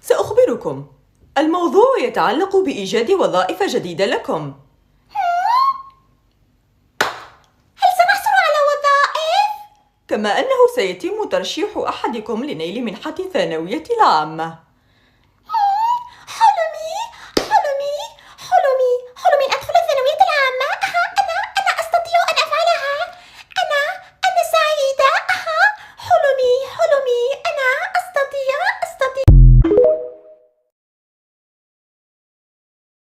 سأخبركم. الموضوع يتعلق بإيجاد وظائف جديدة لكم. هل سنحصل على وظائف؟ كما أنه سيتم ترشيح أحدكم لنيل منحة الثانوية العامة.